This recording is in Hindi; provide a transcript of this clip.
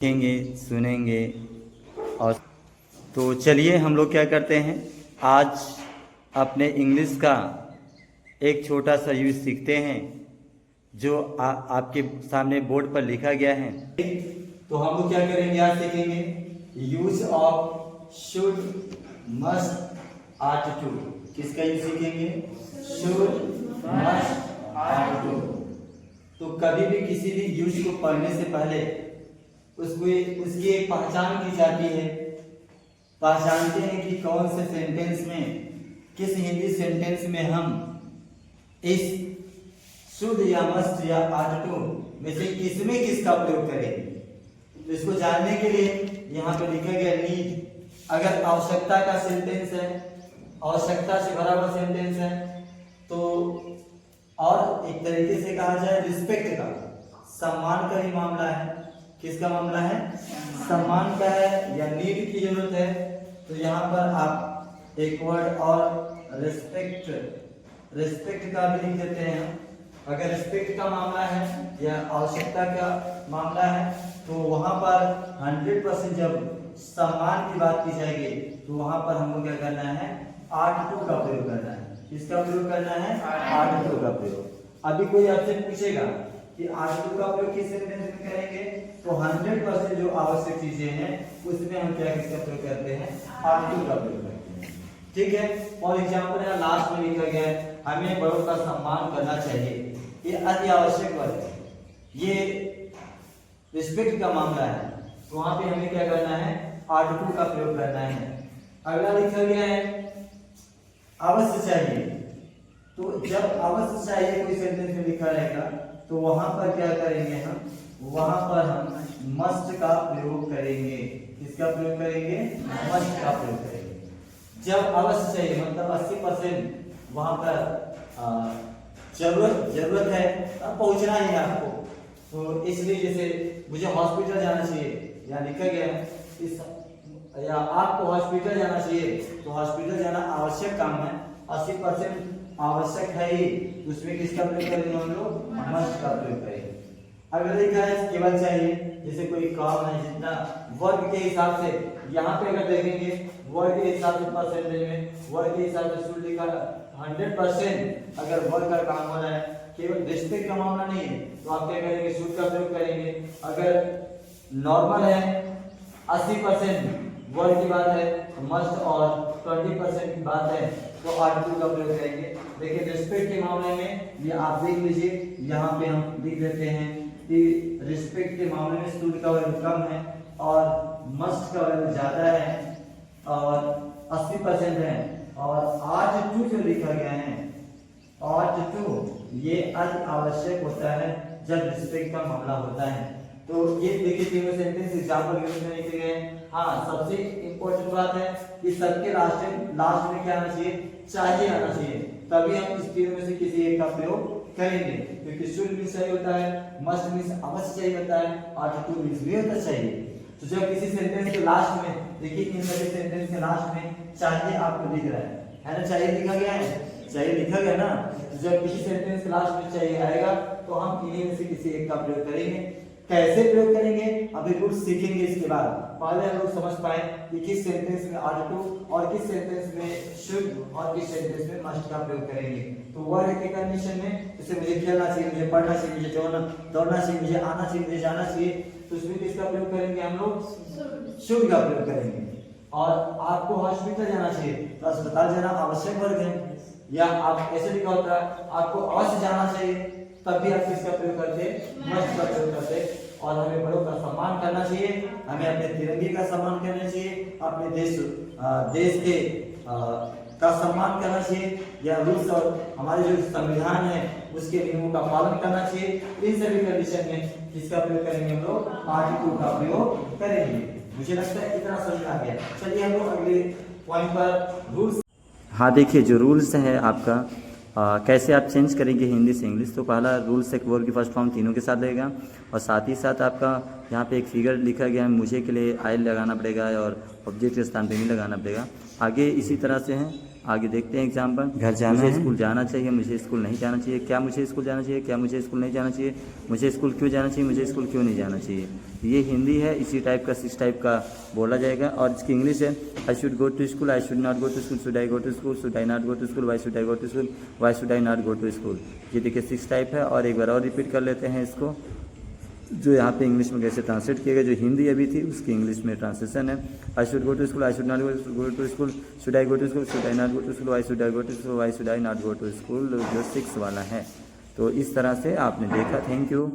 देखेंगे, सुनेंगे। और तो चलिए हम लोग क्या करते हैं, आज अपने इंग्लिश का एक छोटा सा यूज सीखते हैं जो आपके सामने बोर्ड पर लिखा गया है। तो हम लोग क्या करेंगे, आज सीखेंगे use of should, must, ought to. किसका यूज सीखेंगे? Should, must, ought to. तो कभी भी किसी भी यूज को पढ़ने से पहले उसकी एक पहचान की जाती है। पहचानते हैं कि कौन से सेंटेंस में, किस हिंदी सेंटेंस में हम इस शुड या मस्ट या आर्ट टू में से किसमें किसका प्रयोग करेंगे। तो इसको जानने के लिए यहाँ पे लिखा गया नीड। अगर आवश्यकता का सेंटेंस है, आवश्यकता से भरा हुआ सेंटेंस है, तो और एक तरीके से कहा जाए रिस्पेक्ट का, सम्मान का ही मामला है। किसका मामला है? सम्मान का है या नीड की जरूरत है। तो यहाँ पर आप एक वर्ड और रिस्पेक्ट, रिस्पेक्ट का भी लिख देते हैं। अगर रिस्पेक्ट का मामला है या आवश्यकता का मामला है तो वहां पर 100% जब सम्मान की बात की जाएगी तो वहां पर हमको क्या करना है? आर्ट टू का प्रयोग करना है। किसका प्रयोग करना है? आर्ट टू का प्रयोग। अभी कोई आपसे पूछेगा कि आर्ट टू का प्रयोग किस सेंटेंस में करेंगे, तो 100% जो आवश्यक चीजें हैं उसमें हम क्या किसका प्रयोग करते हैं? आर्ट टू का प्रयोग करते हैं। ठीक है। और एग्जांपल है, लास्ट में लिखा गया है हमें बड़ों का सम्मान करना चाहिए। ये अति आवश्यक वर्ड है, ये रिस्पेक्ट का मामला है। तो वहां पे हमें क्या करना है? आर्ट टू का प्रयोग करना है। अगला लिखा गया है अवश्य चाहिए। तो जब अवश्य चाहिए कोई सेंटेंस में लिखा रहेगा तो वहां पर क्या करेंगे हम? वहां पर हम मस्ट का प्रयोग करेंगे। किसका प्रयोग करेंगे? मस्ट का प्रयोग करेंगे। जब अवश्य चाहिए मतलब 80% वहां पर जरूरत है, अब पहुंचना ही है आपको, तो इसलिए जैसे मुझे हॉस्पिटल जाना चाहिए या लिखा गया है इस, या आपको हॉस्पिटल जाना चाहिए, तो हॉस्पिटल जाना आवश्यक काम है, 80% आवश्यक है ही, उसमें किसका प्रयोग करेंगे हम लोग? मस्ट का प्रयोग करेंगे। अगर लिखा है केवल चाहिए, जैसे कोई काम है जितना वर्ग के हिसाब से, यहाँ पे अगर देखेंगे वर्ग के हिसाब से परसेंटेज में वर्ग के हिसाब से शुड लिखा 100% अगर वर्ग का काम हो रहा है, केवल रिस्पेक्ट का मामला नहीं है, तो आप क्या करेंगे? शुड का प्रयोग करेंगे। अगर नॉर्मल है 80% वर्ग की बात है, मस्ट और 20% की बात है तो आर्ट टू का प्रयोग करेंगे। देखिए रिस्पेक्ट के मामले में ये आप देख लीजिए, यहाँ पे हम लिख देते हैं कि रिस्पेक्ट के मामले में शुड का वैल्यू कम है और मस्ट का वैल्यू ज्यादा है और 80% है। और आर्ट टू जो लिखा गया है, आर्ट टू ये अति आवश्यक होता है जब रिस्पेक्ट का मामला होता है। तो ये देखिए तीनों सेंटेंस एग्जांपल यूज में लिखे गए हैं। हाँ, सबसे इंपॉर्टेंट बात है कि सबके लास्ट में क्या आना चाहिए? चाहिए आना चाहिए, तभी हम इस तीनों में से किसी एक का प्रयोग करेंगे। क्योंकि शुड मींस चाहिए होता है, मस्ट मींस अवश्य चाहिए होता है, आर्ट टू मींस भी होता चाहिए। तो जब किसी सेंटेंस के लास्ट में, देखिए इन सभी सेंटेंस के लास्ट में चाहिए आपको दिख रहा है ना? चाहिए लिखा गया है, चाहिए लिखा गया ना। तो जब किसी सेंटेंस के लास्ट में चाहिए आएगा तो हम इन्हीं में से किसी एक का प्रयोग करेंगे। कैसे प्रयोग करेंगे अभी रूल सीखेंगे इसके बाद। पहले हम लोग समझ पाए कि किस सेंटेंस में आर्ट टू और किस सेंटेंस में शुड और किस सेंटेंस में मस्ट का प्रयोग करेंगे। तो वर्ड के कंडीशन में जैसे मुझे खेलना चाहिए, मुझे पढ़ना चाहिए, मुझे दौड़ना चाहिए, मुझे आना चाहिए, मुझे जाना चाहिए, तो उसमें किसका प्रयोग करेंगे हम लोग? शुड का प्रयोग करेंगे। और आपको हॉस्पिटल जाना चाहिए तो अस्पताल जाना आवश्यक वर्ग है, या आप ऐसे लिखा होता है आपको अवश्य जाना चाहिए, तब भी आप किसका प्रयोग करते? मस्ट का प्रयोग करते। और हमें बड़ों का सम्मान करना चाहिए, हमें अपने तिरंगे का सम्मान करना चाहिए, अपने देश के का सम्मान करना चाहिए, या रूल्स और हमारे जो संविधान है उसके नियमों का पालन करना चाहिए। इन सभी कंडीशन में किसका प्रयोग करेंगे हम लोग? आर्ट टू का प्रयोग करेंगे। मुझे लगता है इतना समझ आ गया। चलिए हम लोग अगले पॉइंट पर रूल्स। हाँ देखिए, जो रूल्स है आपका कैसे आप चेंज करेंगे हिंदी से इंग्लिश। तो पहला रूल्स एक वर्ब की फर्स्ट फॉर्म तीनों के साथ रहेगा, और साथ ही साथ आपका यहाँ पे एक फिगर लिखा गया है, मुझे के लिए आई लगाना पड़ेगा और ऑब्जेक्ट के स्थान पे नहीं लगाना पड़ेगा। आगे इसी तरह से है आगे देखते हैं एग्जाम्पल। घर जाना मुझे है। स्कूल जाना चाहिए, मुझे स्कूल नहीं जाना चाहिए, क्या मुझे स्कूल जाना चाहिए, क्या मुझे स्कूल नहीं जाना चाहिए, मुझे स्कूल क्यों जाना चाहिए, मुझे स्कूल क्यों नहीं जाना चाहिए। ये हिंदी है, इसी टाइप का 6 टाइप का बोला जाएगा। और इसकी इंग्लिश है I should go to school, I should not go to school, should I go to school, should I not go to school, why should I go to school, why should I not go to school. ये देखिए 6 टाइप है। और एक बार और रिपीट कर लेते हैं इसको, जो यहाँ पे इंग्लिश में कैसे ट्रांसलेट किया गया, जो हिंदी अभी थी उसकी इंग्लिश में ट्रांसलेशन है। I should go to school, I should not go to school, should I go to school, should I not go to school, why should I go to school, why should I not go to school, जो 6 वाला है। तो इस तरह से आपने देखा। Thank you.